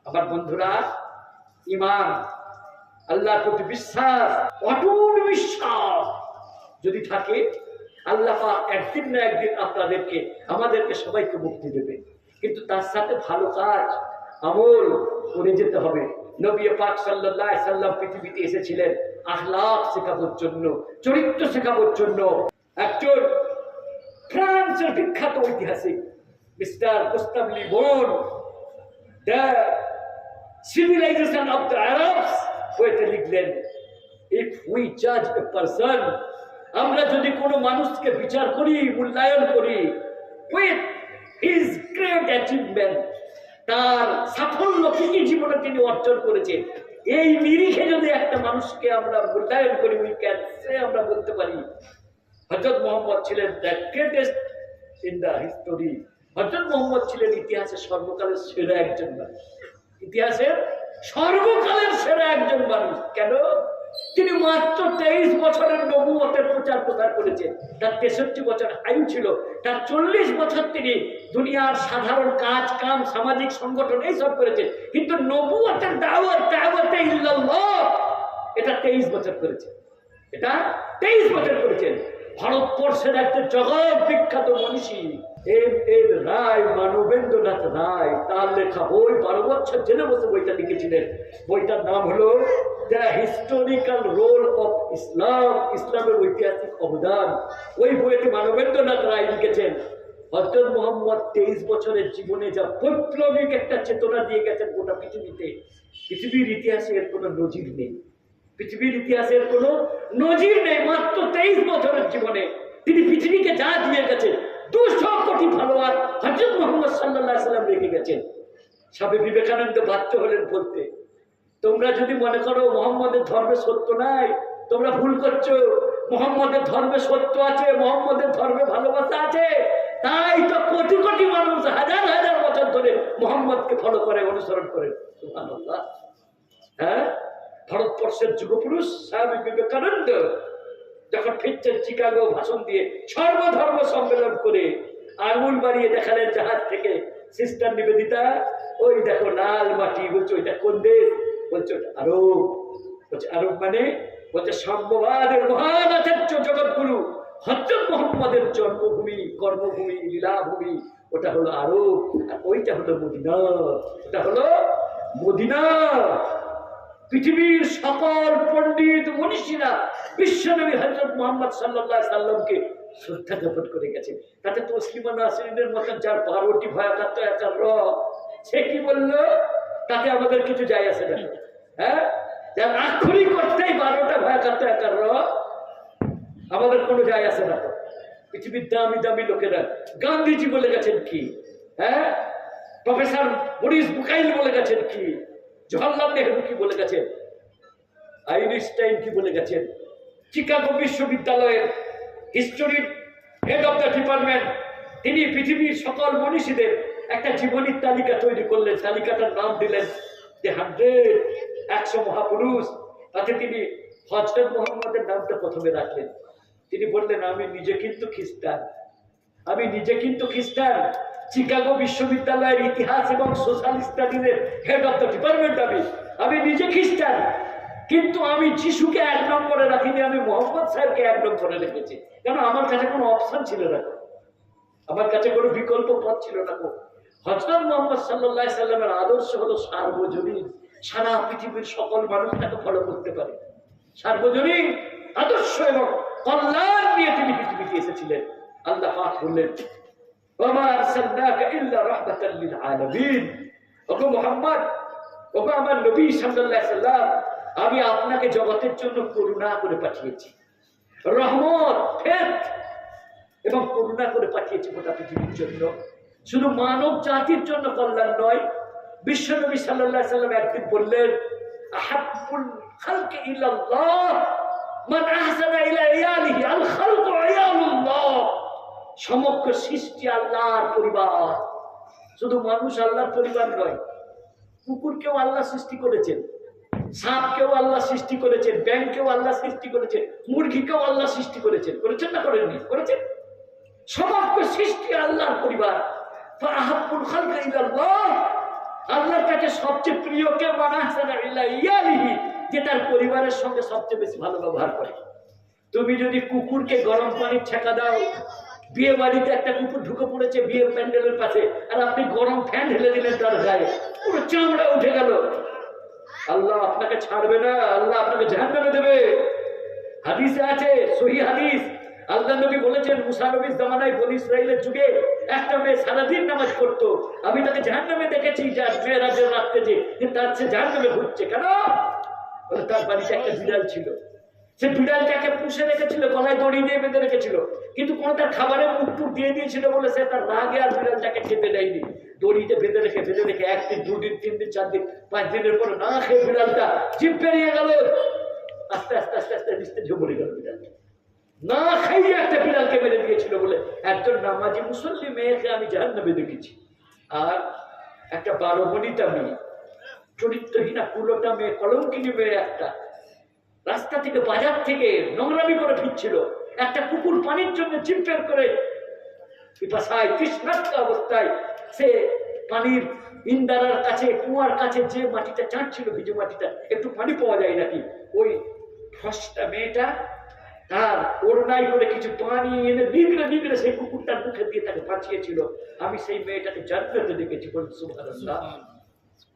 আমার বন্ধুরা, ঈমান, আল্লাহর প্রতি বিশ্বাস, অটুট বিশ্বাস যদি থাকে, আল্লাহ পাক একদিন না একদিন আপনাদেরকে, আমাদেরকে সবাইকে মুক্তি দেবে। কিন্তু তার সাথে ভালো কাজ, আমল করে যেতে হবে। নবী পাক সাল্লাল্লাহু আলাইহি সাল্লাম পৃথিবীতে এসেছিলেন আখলাক শেখানোর জন্য, চরিত্র শেখানোর জন্য। একজন ফ্রান্সের বিখ্যাত ঐতিহাসিক মিস্টার গুস্তাভ লি বোন, the civilization of the Arabs, বইতে লিখলেন, if we judge a person, আমরা যদি কোনো মানুষকে বিচার করি, মূল্যায়ন করি with his great achievement, তার সাফল্য কি কি জীবনে তিনি অর্জন করেছেন, এই নিরিখে যদি একটা মানুষকে আমরা মূল্যায়ন করি, we can say, আমরা বলতে পারি হযরত মুহাম্মদ ছিলেন the greatest in the history। হযরত মুহাম্মদ ছিলেন ইতিহাসের সর্বকালের সেরা একজন মানুষ, ইতিহাসের সর্বকালের সেরা একজন মানুষ। কেন? তিনি মাত্র 23 বছরের নবুয়তের প্রচার প্রসার করেছেন। তার 63 বছর আয়ু ছিল। তার 40 বছর তিনি দুনিয়ার সাধারণ কাজ কাম, সামাজিক সংগঠন এইসব করেছেন। কিন্তু নবুয়তের দাওয়াতে ইল্লাল্লাহ এটা 23 বছর করেছেন। এটা 23 বছর করেছেন। ভারতবর্ষের একটা জগৎ বিখ্যাত মনীষী এর রায়, মানবেন্দ্রনাথ রায়, তার লেখা বই 12 বছর জেলে বসে বইটা লিখেছিলেন। বইটার নাম হলো the historical role of Islam, ইসলামের ঐতিহাসিক অবদান। ওই বইতে মানবেন্দ্রনাথ রায় লিখেছেন হযরত মুহাম্মদ 23 বছরের জীবনে যা বৈপ্লবিক একটা চেতনা দিয়ে গেছেন গোটা পৃথিবীতে, পৃথিবীর ইতিহাসে এর কোনো নজির নেই। পৃথিবীর ইতিহাসের কোনো নজির নেই। মাত্র 23 বছরের জীবনে তিনি পৃথিবীকে যা দিয়ে গেছেন, 200 কোটি ফলোয়ার হযরত মুহাম্মদ সাল্লাল্লাহু আলাইহি সাল্লাম রেখে গেছেন। স্বামী বিবেকানন্দ বাধ্য হলেন বলতে, তোমরা যদি মনে করো মুহাম্মদের ধর্মে সত্য নাই, তোমরা ভুল করছো। মুহাম্মদের ধর্মে সত্য আছে, মুহাম্মদের ধর্মে ভালোবাসা আছে। তাই তো কোটি কোটি মানুষ হাজার হাজার বছর ধরে মুহাম্মদকে ফলো করে, অনুসরণ করে। সুবহানাল্লাহ। হ্যাঁ, ভারতবর্ষের যুগপুরুষ স্বামী বিবেকানন্দ যখন ফিরছেন চিকাগো ভাষণ দিয়ে, সর্বধর্ম সম্মেলন করে আঙুল বাড়িয়ে দেখালেন জাহাজ থেকে, সিস্টার নিবেদিতা, ওই দেখো লাল মাটি। বলছে ওইটা কোন দেশ? বলছে ওটা আরব। বলছে আরব মানে? বলছে সাম্যবাদের মহান আচার্য জগৎগুরু হযরত মুহাম্মদের জন্মভূমি, কর্মভূমি, লীলাভূমি ওটা হলো আরব, আর ওইটা হলো মদিনা। ওটা হলো মদিনা। পৃথিবীর সকল পণ্ডিত মনীষীরা বিশ্বনবী হযরত মুহাম্মদ সাল্লাল্লাহু আলাইহি সাল্লামকে শ্রদ্ধা জ্ঞাপন করে গেছেন। তাতে তসলিমা নাসরিনের মতন যার 12টি ভয়াকাত্য একার র, সে কি বললো? তাতে আমাদের কিছু যায় আসে না। হ্যাঁ, যার আক্ষরিক করতেই 12টা ভয়াকাত্য একার র, আমাদের কোনো যায় আসে না। পৃথিবীর দামি দামি লোকেরা, গান্ধীজি বলে গেছেন কি, হ্যাঁ, প্রফেসর মরিস বুকাইল বলে গেছেন কি, জওহরলাল নেহরু কি বলে গেছেন, আইনস্টাইন কি বলে গেছেন, চিকাগো বিশ্ববিদ্যালয়ের হিস্টোরির হেড অফ দ্য ডিপার্টমেন্ট, তিনি পৃথিবীর সকল মনীষীদের একটা জীবনীর তালিকা তৈরি করলেন। তালিকাটার নাম দিলেন যে 100 মহাপুরুষ। তাতে তিনি হযরত মুহাম্মদের নামটা প্রথমে রাখলেন। তিনি বললেন, আমি নিজে কিন্তু খ্রিস্টান, আমি নিজে কিন্তু খ্রিস্টান। চিকাগো বিশ্ববিদ্যালয়ের ইতিহাস এবং সোশ্যাল স্টাডিজের হেড অফ দ্য ডিপার্টমেন্ট আমি নিজে খ্রিস্টান, কিন্তু আমি যিশুকে 1 নম্বরে রাখিনি, আমি মুহাম্মদ সাহেবকে 1 নম্বরে রেখেছি। কেন? আমার কাছে কোনো অপশন ছিল না, আমার কাছে কোনো বিকল্প পথ ছিল না। হযরত মুহাম্মদ সাল্লাল্লাহু আলাইহি সাল্লামের আদর্শ হলো সার্বজনীন, সারা পৃথিবীর সকল মানুষ তাকে ফলো করতে পারে। সার্বজনীন আদর্শ এবং কল্যাণ নিয়ে তিনি পৃথিবীতে এসেছিলেন। আল্লাহ পাক বললেন, ওমা আরসালনাকা ইল্লা রাহমাতাল লিল আলামিন। ওগো মুহাম্মদ, ওগো আমার নবী সাল্লাল্লাহু আলাইহি সাল্লাম, আমি আপনাকে জগতের জন্য করুণা করে পাঠিয়েছি, রহমত, ফেত এবং করুণা করে পাঠিয়েছি গোটা পৃথিবীর জন্য। শুধু মানব জাতির জন্য কল্যাণ নয়। বিশ্বনবী সাল্লাল্লাহু আলাইহি সাল্লাম একদিন বললেন, আহাব্বুল খালকি ইলাল্লাহ মান আহসানা ইলা ইয়ালিহি, আল খালকু ইয়ালুল্লাহ। সমগ্র সৃষ্টি আল্লাহর পরিবার। শুধু মানুষ আল্লাহর পরিবার নয়, কুকুরকেও আল্লাহ সৃষ্টি করেছেন, সাপকেও আল্লাহ সৃষ্টি করেছেন, ব্যাংকেও আল্লাহ সৃষ্টি করেছেন, মুরগিকেও আল্লাহ সৃষ্টি করেছেন। করেছেন না করেননি? করেছেন। সমগ্র সৃষ্টি আল্লাহর পরিবার। ফাআহাব্বুল খালকি ইলাল্লাহ আল্লাহর কাছে সবচেয়ে প্রিয় কে? মান আহসানা ইলা ইয়ালিহি, যে তার পরিবারের সঙ্গে সবচেয়ে বেশি ভালো ব্যবহার করে। তুমি যদি কুকুরকে গরম পানির ছেঁকা দাও, বিয়ে বাড়িতে একটা কুকুর ঢুকে পড়েছে বিয়ের প্যান্ডেলের পাশে, আর আপনি গরম ফ্যান ঢেলে দিলেন তার গায়ে, পুরো চামড়া উঠে গেল, আল্লাহ আপনাকে ছাড়বে না, আল্লাহ আপনাকে জাহান্নামে দেবে। হাদিসে আছে, সহিহ হাদিস, আল্লাহ নবী বলেছেন, মুসা নবীর জামানায় বনী ইসরাইলের যুগে একটা মেয়ে সারাদিন নামাজ পড়তো, আমি তাকে জাহান্নামে দেখেছি, যার মেয়েরাজের রাত্রে যে তার সে জাহান্নামে ঘুরছে। কেন? তার বাড়িতে একটা বিড়াল ছিল, সে বিড়ালটাকে পুষে রেখেছিল, গলায় দড়ি দিয়ে বেঁধে রেখেছিল, কিন্তু কোনো তার খাবারের মুখ টুক দিয়ে দিয়েছিল বলে সে তার রাগে আর বিড়ালটাকে খেতে দেয়নি। দড়িতে বেঁধে রেখে 1 দিন 2 দিন 3 দিন 4 দিন 5 দিনের পরে না খেয়ে বিড়ালটা জিভ পেরিয়ে গেল, আস্তে আস্তে আস্তে আস্তে নিস্তেজ মরে গেল বিড়ালটা। না খাইয়ে একটা বিড়ালকে মেরে দিয়েছিল বলে একজন নামাজি মুসল্লি মেয়েকে আমি জাহান্নামে দেখেছি। আর একটা 12 বনিতা মেয়ে, চরিত্রহীনা কুলোটা মেয়ে, কলঙ্কিনী মেয়ে, একটা রাস্তা থেকে বাজার থেকে নোংরামি করে ফিরছিল, একটা কুকুর পানির জন্য চিম্পের করে পিপাসায় তৃষ্ণার্ত অবস্থায় সে পানির ইন্দারার কাছে, কুয়ার কাছে যে মাটিটা চাঁটছিল, ভিজে মাটিটা, একটু পানি পাওয়া যায় নাকি, ওই ফসটা মেয়েটা তার ওড়নায় করে কিছু পানি এনে নিগড়ে নিগড়ে সেই কুকুরটার মুখে দিয়ে তাকে বাঁচিয়েছিল। আমি সেই মেয়েটাকে জান্নাতে দেখেছি। বলছি সুবহানাল্লাহ।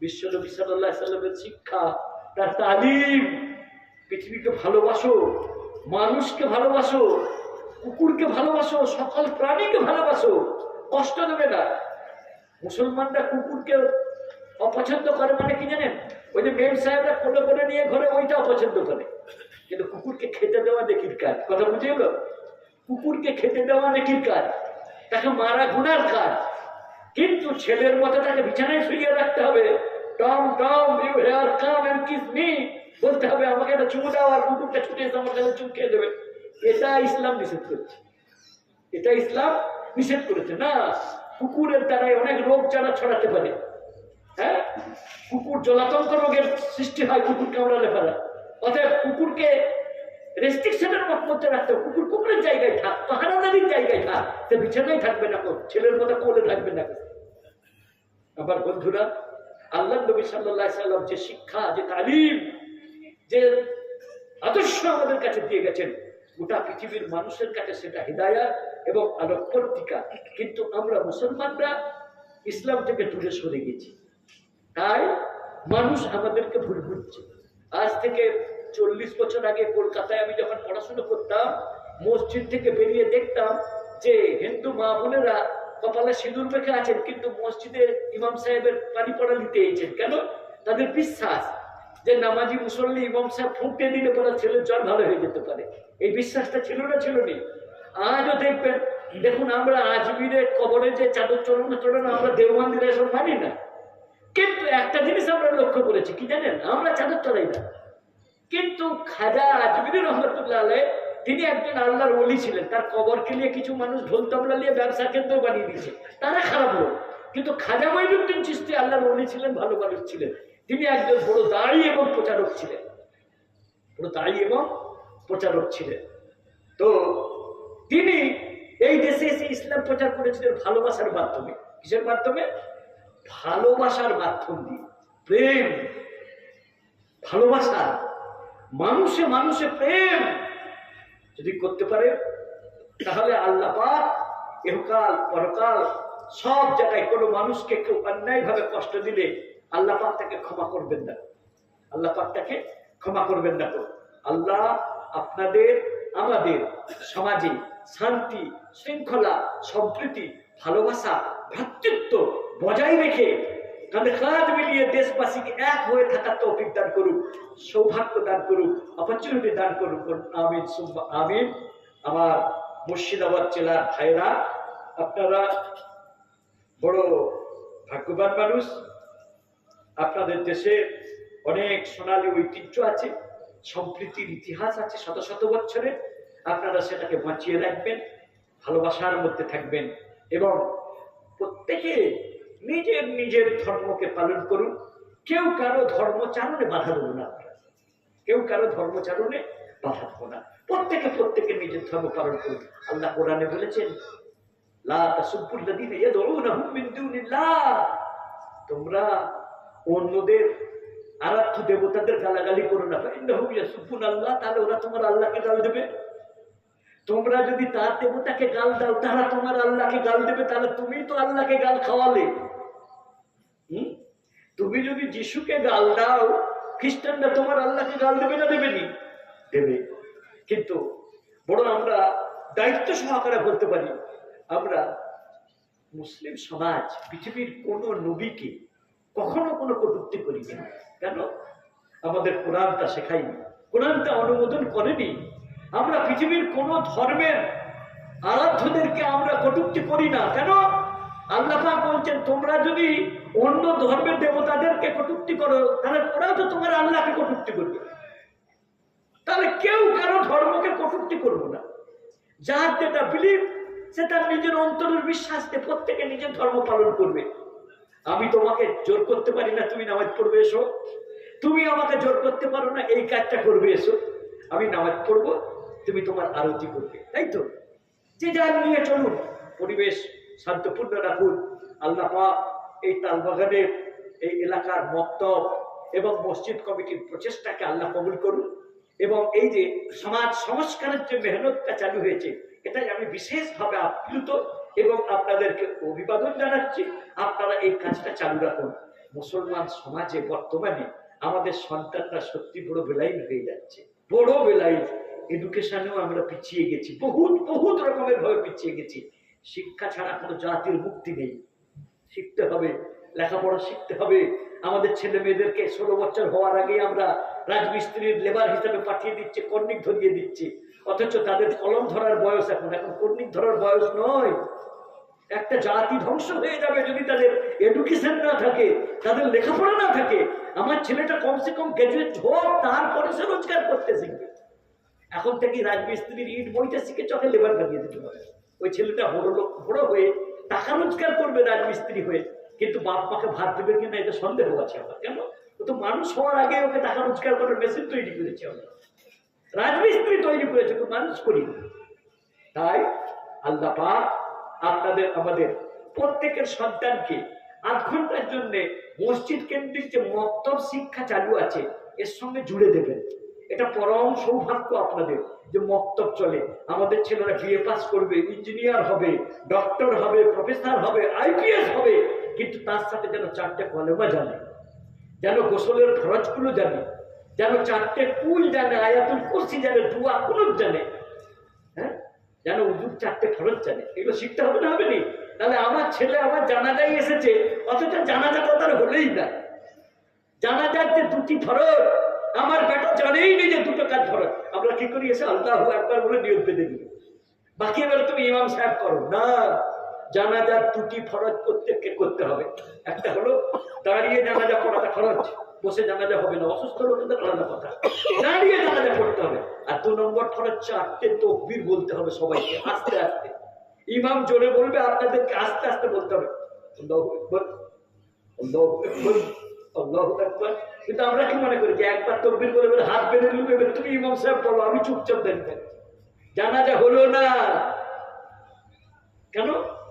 বিশ্বনবী সাল্লাল্লাহু আলাইহি সাল্লামের শিক্ষা, তার তালিম, পৃথিবীকে ভালোবাসো, মানুষকে ভালোবাসো, কুকুরকে ভালোবাসো, সকল প্রাণীকে ভালোবাসো, কষ্ট দেবে না। মুসলমানরা কুকুরকে অপছন্দ করে মানে কি জানেন? ওই যে মেম সাহেবরা কোলে করে নিয়ে ঘরে, ওইটা অপছন্দ করে, কিন্তু কুকুরকে খেতে দেওয়া নেকির কাজ। কথা বুঝে গেল? কুকুরকে খেতে দেওয়া নেকির কাজ, তাকে মারা গুনার কাজ, কিন্তু ছেলের মতো তাকে বিছানায় শুইয়ে রাখতে হবে। Tom Tom you here come and kiss me বলতে হবে, আমাকে একটা চুমু দাও, আর কুকুরটা ছুটে এসে আমার কাছে চুম খেয়ে দেবে। এটা ইসলাম নিষেধ করেছে, এটা ইসলাম নিষেধ করেছে না। কুকুরের দ্বারাই অনেক রোগ যারা ছড়াতে পারে। হ্যাঁ, কুকুর জলাতঙ্ক রোগের সৃষ্টি হয় কুকুর কামড়ালে পারে। অতএব কুকুরকে রেস্ট্রিকশনের মধ্যে রাখতে হবে। কুকুর কুকুরের জায়গায় থাক, পাহারাদারির জায়গায় থাক, সে বিছানায় থাকবে না, ছেলের মতো কোলে থাকবে না। আবার বন্ধুরা, আল্লাহ নবী সাল্লাল্লাহু আলাইহি সাল্লাম যে শিক্ষা, যে তালিম, যে আদর্শ আমাদের কাছে দিয়ে গেছেন, গোটা পৃথিবীর মানুষের কাছে সেটা হিদায়াত এবং আলোকবর্তিকা। কিন্তু আমরা মুসলমানরা ইসলাম থেকে দূরে সরে গেছি, তাই মানুষ আমাদেরকে ভুল বুঝছে। আজ থেকে 40 বছর আগে কলকাতায় আমি যখন পড়াশোনা করতাম, মসজিদ থেকে বেরিয়ে দেখতাম যে হিন্দু মা বোনেরা কপালে সিঁদুর মেখে আছেন, কিন্তু মসজিদের ইমাম সাহেবের পানি পড়া নিতে এসেছেন। কেন? তাদের বিশ্বাস যে নামাজি মুসল্লি ইমাম সাহেব ফুঁকতে দিলে পরে ছেলের জ্বর ভালো হয়ে যেতে পারে। এই বিশ্বাসটা ছিল না? ছিল নি? আজও দেখবেন, দেখুন আমরা আজমিরের কবরে যে চাদর চড়ানো আমরা দেওবন্দিরা এসব মানি না, কিন্তু একটা জিনিস আমরা লক্ষ্য করেছি, কি জানেন? আমরা চাদর চড়াই না, কিন্তু খাজা আজমিরি রহমতুল্লাহ আলাইহ তিনি একজন আল্লাহর ওলি ছিলেন। তার কবরকে নিয়ে কিছু মানুষ ঢোল তবলা নিয়ে ব্যবসা কেন্দ্র বানিয়ে দিয়েছে, তারা খারাপ লোক। কিন্তু খাজা মঈনুদ্দিন চিশতি আল্লাহর ওলি ছিলেন, ভালো মানুষ ছিলেন। তিনি একজন বড় দায়ী এবং প্রচারক ছিলেন, বড় দায়ী এবং প্রচারক ছিলেন। তো তিনি এই দেশে এসে ইসলাম প্রচার করেছিলেন ভালোবাসার মাধ্যমে। কিসের মাধ্যমে? ভালোবাসার মাধ্যম দিয়ে। প্রেম, ভালোবাসা, মানুষে মানুষে প্রেম যদি করতে পারে, তাহলে আল্লাহ পাক ইহকাল পরকাল সব জায়গায় কোনো মানুষকে কেউ অন্যায় ভাবে কষ্ট দিলে আল্লাহ পাক তাকে ক্ষমা করবেন না, আল্লাহ পাক তাকে ক্ষমা করবেন না। তো আল্লাহ আপনাদের আমাদের সমাজে শান্তি, শৃঙ্খলা, সম্প্রীতি, ভালোবাসা, ভ্রাতৃত্ব বজায় রেখে কাঁধে কাঁধ মিলিয়ে দেশবাসীকে এক হয়ে থাকার তৌফিক দান করুক, সৌভাগ্য দান করুক, অপরচুনিটি দান করুক। আমিন সুম্মা আমিন। আমার মুর্শিদাবাদ জেলার ভাইরা, আপনারা বড় ভাগ্যবান মানুষ। আপনাদের দেশে অনেক সোনালী ঐতিহ্য আছে, সম্প্রীতির ইতিহাস আছে শত শত বছরের। আপনারা সেটাকে বাঁচিয়ে রাখবেন, ভালোবাসার মধ্যে থাকবেন এবং প্রত্যেকে নিজের নিজের ধর্মকে পালন করুন। কেউ কারো ধর্মচারণে বাধা দেবো না, কেউ কারো ধর্মচারণে বাধা দেবো না। প্রত্যেকে নিজের ধর্ম পালন করুন। আল্লাহ কোরআনে বলেছেন, লা তাসুব্বুল্লাযীনা ইয়াদউনাহুম মিন দুনিল্লাহ, তোমরা অন্যদের আরাধ্য দেবতাদের গালাগালি করো না, আল্লাহ, তাহলে ওরা তোমার আল্লাহকে গাল দেবে। তোমরা যদি তার দেবতাকে গাল দাও, তারা তোমার আল্লাহকে গাল দেবে, তাহলে তুমি তো আল্লাহকে গাল খাওয়ালে। তুমি যদি যিশুকে গাল দাও, খ্রিস্টানরা তোমার আল্লাহকে গাল দেবে না দেবেনি? দেবে। কিন্তু বড় আমরা দায়িত্ব সহকারে বলতে পারি, আমরা মুসলিম সমাজ পৃথিবীর কোন নবীকে কখনো কোনো কটূক্তি করি না। কেন? আমাদের কোরআনটা শেখায়নি, কোরআনটা অনুমোদন করেনি। আমরা পৃথিবীর কোন ধর্মের আরাধ্যদেরকে আমরা কটূক্তি করি না। কেন? আল্লাহ পাক বলছেন, তোমরা যদি অন্য ধর্মের দেবতাদেরকে কটূক্তি করো, তাহলে ওরাও তো তোমার আল্লাহকে কটূক্তি করবে। তাহলে কেউ কারো ধর্মকে কটূক্তি করবো না। যার যেটা বিলিভ, সে তার নিজের অন্তরের বিশ্বাসকে প্রত্যেকে নিজের ধর্ম পালন করবে। আমি তোমাকে জোর করতে পারি না তুমি নামাজ পড়বে এসো, তুমি আমাকে জোর করতে পারো না এই কাজটা করবে এসো। আমি নামাজ পড়বো, তুমি তোমার আরতি করবে, তাই তো? যে যার নিয়ে চলুন, পরিবেশ শান্তপূর্ণ রাখুন। আল্লাহ পাক এই তালবাগানের এই এলাকার মক্তব এবং মসজিদ কমিটির প্রচেষ্টাকে আল্লাহ কবুল করুন, এবং এই যে সমাজ সংস্কারের যে মেহনতটা চালু হয়েছে, এটাই আমি বিশেষভাবে আপ্লুত এবং আপনাদেরকে অভিবাদন জানাচ্ছি। আপনারা এই কাজটা চালু রাখুন। মুসলমান সমাজে বর্তমানে আমাদের সন্তানরা সত্যি বড় বেলাইন হয়ে যাচ্ছে, বড় বেলাইন। এডুকেশনেও আমরা পিছিয়ে গেছি, বহুত রকমের ভাবে পিছিয়ে গেছি। শিক্ষা ছাড়া কোনো জাতির মুক্তি নেই। শিখতে হবে, লেখাপড়া শিখতে হবে। আমাদের ছেলে মেয়েদেরকে 16 বছর হওয়ার আগেই আমরা রাজমিস্ত্রির লেবার হিসেবে পাঠিয়ে দিচ্ছি, কর্নিক ধরিয়ে দিচ্ছি, অথচ তাদের কলম ধরার বয়স এখন কর্নিক ধরার বয়স নয়। একটা জাতি ধ্বংস হয়ে যাবে যদি তাদের এডুকেশন না থাকে, তাদের লেখাপড়া না থাকে। আমার ছেলেটা কমসে কম গ্রাজুয়েট হোক, তারপরে সে রোজগার করতে শিখবে। এখন থেকে রাজমিস্ত্রির ইট বইটা শিখে চকে লেবার বানিয়ে দিতে পারে। ওই ছেলেটা বড় হয়ে টাকা রোজগার করবে রাজমিস্ত্রি হয়ে, কিন্তু বাপ মাকে ভাত দেবে কিনা এটা সন্দেহ আছে আমার। কেন? ও তো মানুষ হওয়ার আগে ওকে টাকা রোজগার করার মেশিন তৈরি করেছে, আমরা রাজমিস্ত্রি তৈরি করেছে, তো মানুষ করি। তাই আল্লাহ পাক আপনাদের আমাদের প্রত্যেকের সন্তানকে 8 ঘন্টার জন্য মসজিদ কেন্দ্রিক যে মক্তব শিক্ষা চালু আছে এর সঙ্গে জুড়ে দেবেন। এটা পরম সৌভাগ্য আপনাদের যে মক্তব চলে। আমাদের ছেলেরা বিএ পাস করবে, ইঞ্জিনিয়ার হবে, ডক্টর হবে, প্রফেসর হবে, আইপিএস হবে, কিন্তু তার সাথে যেন 4টে কলেমা জানে, যেন গোসলের খরচগুলো জানে, যেন 4টে কুল জানে, আয়াতুল কুরসি জানে, দুয়া কুনুত জানে, হ্যাঁ, যেন উজুর 4টে ফরজ জানে। এগুলো শিখতে হবে না? হবে নি? তাহলে আমার ছেলে আমার জানাজায় এসেছে, অথচ জানাজাটা তার হলেই না। জানাজার যে 2টি ফরজ, আমার বেটা জানেই নেই যে 2টো কাজ ফরজ। আমরা কি করি? এসে আল্লাহু আকবার বলে নিয়ত বেঁধে দিই, বাকি এবারে তুমি ইমাম সাহেব করো না। জানাজার 2টি ফরজ প্রত্যেককে করতে হবে। একটা হলো দাঁড়িয়ে জানাজা পড়াটা ফরজ, বসে জানাজা হবে না, অসুস্থ লোকেদের আলাদা কথা, দাঁড়িয়ে জানাজা পড়তে হবে। আর 2 নম্বর ফরজ 4টে তাকবীর বলতে হবে সবাইকে আস্তে আস্তে। ইমাম জোরে বলবে, আপনাদেরকে আস্তে আস্তে বলতে হবে, আল্লাহু আকবার, আল্লাহু আকবার, আল্লাহু আকবার। কিন্তু আমরা কি মনে করি যে একবার তাকবীর বলে বলে হাত বেঁধে দিবে, তুমি ইমাম সাহেব বলো, আমি চুপচাপ দেখবে। জানাজা হলো না। কেন?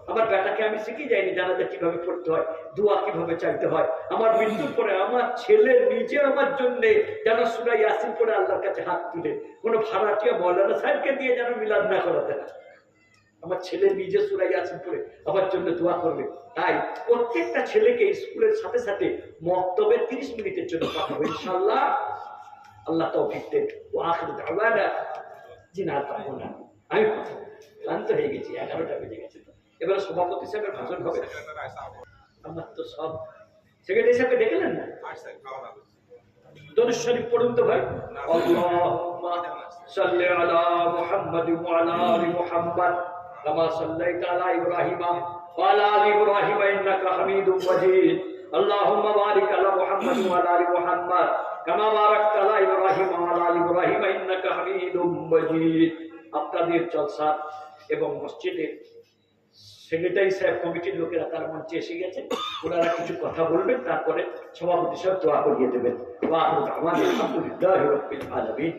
আমার বেটাকে আমি শিখে যাইনি জানাজা কিভাবে পড়তে হয়, দোয়া কিভাবে চাইতে হয়। আমার মৃত্যুর পরে আমার ছেলে নিজে আমার জন্য যেন সূরা ইয়াসিন পড়ে আল্লাহর কাছে হাত তুলে, কোনো ভাড়াটিয়া মৌলানা সাহেবকে দিয়ে যেন মিলাদ না করাতে হয়। আমার ছেলে নিজে সূরা ইয়াসিন পড়ে আমার জন্য দোয়া করবে। তাই প্রত্যেকটা ছেলেকে স্কুলের সাথে সাথে মক্তবে 30 মিনিটের জন্য পাঠাবো ইনশাআল্লাহ। আল্লাহ তৌফিক দেন। ওয়া আখিরু দাওয়ানা জিনাত তাকুনা। আমি ক্লান্ত হয়ে গেছি, 11টা বেজে গেছে। এবারে সভাপতি সাহেবের ভাষণ হবে। আমার তো সব সেক্রেটারি সাহেবকে দেখলেন না? দরুদ শরীফ পড়ুন তো ভাই। আল্লাহুম্মা সাল্লি আলা মুহাম্মাদ ওয়া আলা আলি মুহাম্মাদ কামা সাল্লাইতা আলা ইব্রাহিম ওয়া আলা আলি ইব্রাহিম ইন্নাকা হামিদুম মাজিদ। আল্লাহুম্মা বারিক আলা মুহাম্মাদ ওয়া আলা আলি মুহাম্মাদ কামা বারাকতা আলা ইব্রাহিম ওয়া আলা আলি ইব্রাহিম ইন্নাকা হামিদুম মাজিদ। আপনাদের জলসা এবং মসজিদের সেক্রেটারি সাহেব কমিটির লোকেরা তার মঞ্চে এসে গেছে, ওনারা কিছু কথা বলবেন, তারপরে সভাপতি সাহেব দোয়া করিয়ে দেবেন। ওয়া আখিরু দাওয়ানা আলহামদুলিল্লাহি রাব্বিল আলামিন।